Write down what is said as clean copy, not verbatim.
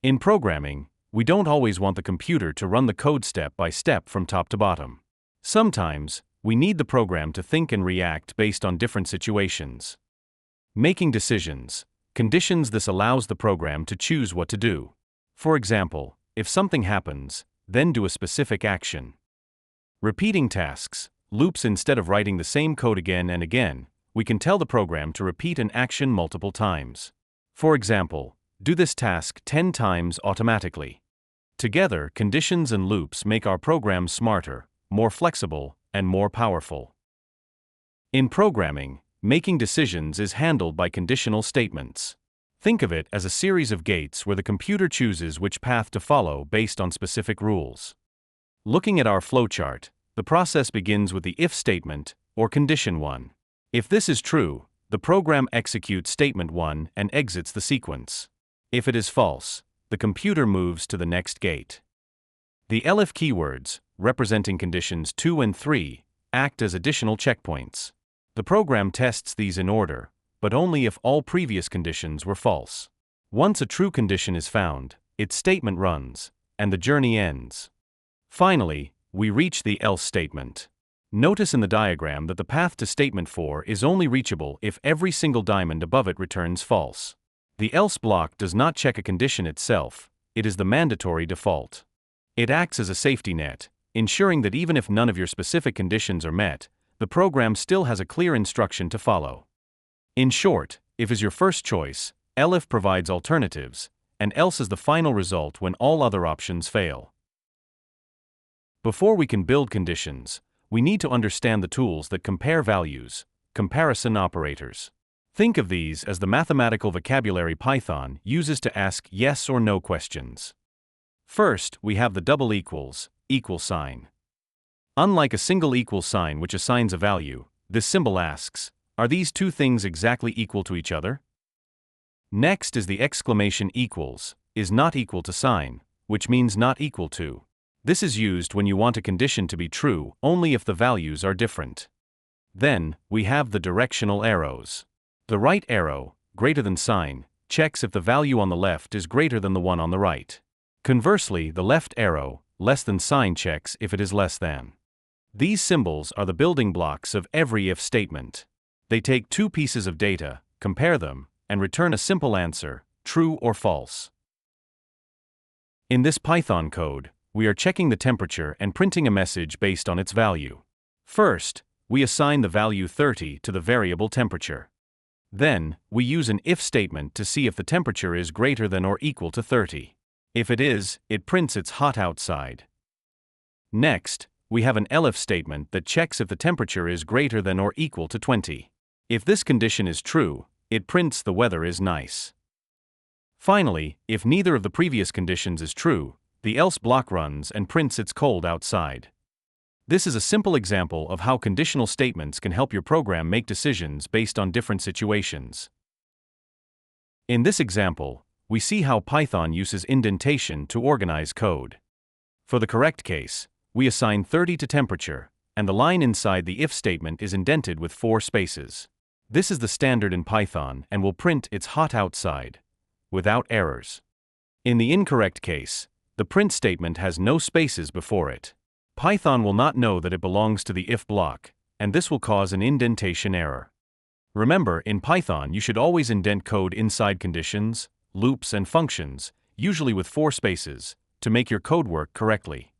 In programming, we don't always want the computer to run the code step by step from top to bottom. Sometimes, we need the program to think and react based on different situations. Making decisions, conditions. This allows the program to choose what to do. For example, if something happens, then do a specific action. Repeating tasks, loops. Instead of writing the same code again and again, we can tell the program to repeat an action multiple times. For example, do this task 10 times automatically. Together, conditions and loops make our program smarter, more flexible, and more powerful. In programming, making decisions is handled by conditional statements. Think of it as a series of gates where the computer chooses which path to follow based on specific rules. Looking at our flowchart, the process begins with the if statement, or condition 1. If this is true, the program executes statement 1 and exits the sequence. If it is false, the computer moves to the next gate. The elif keywords, representing conditions 2 and 3, act as additional checkpoints. The program tests these in order, but only if all previous conditions were false. Once a true condition is found, its statement runs, and the journey ends. Finally, we reach the else statement. Notice in the diagram that the path to statement 4 is only reachable if every single diamond above it returns false. The else block does not check a condition itself, it is the mandatory default. It acts as a safety net, ensuring that even if none of your specific conditions are met, the program still has a clear instruction to follow. In short, if is your first choice, elif provides alternatives, and else is the final result when all other options fail. Before we can build conditions, we need to understand the tools that compare values, comparison operators. Think of these as the mathematical vocabulary Python uses to ask yes or no questions. First, we have the double equals, equal sign. Unlike a single equal sign which assigns a value, this symbol asks, are these two things exactly equal to each other? Next is the exclamation equals, is not equal to sign, which means not equal to. This is used when you want a condition to be true only if the values are different. Then, we have the directional arrows. The right arrow, greater than sign, checks if the value on the left is greater than the one on the right. Conversely, the left arrow, less than sign, checks if it is less than. These symbols are the building blocks of every if statement. They take two pieces of data, compare them, and return a simple answer, true or false. In this Python code, we are checking the temperature and printing a message based on its value. First, we assign the value 30 to the variable temperature. Then, we use an if statement to see if the temperature is greater than or equal to 30. If it is, it prints it's hot outside. Next, we have an elif statement that checks if the temperature is greater than or equal to 20. If this condition is true, it prints the weather is nice. Finally, if neither of the previous conditions is true, the else block runs and prints it's cold outside. This is a simple example of how conditional statements can help your program make decisions based on different situations. In this example, we see how Python uses indentation to organize code. For the correct case, we assign 30 to temperature, and the line inside the if statement is indented with 4 spaces. This is the standard in Python and will print it's hot outside, without errors. In the incorrect case, the print statement has no spaces before it. Python will not know that it belongs to the if block, and this will cause an indentation error. Remember, in Python you should always indent code inside conditions, loops and functions, usually with 4 spaces, to make your code work correctly.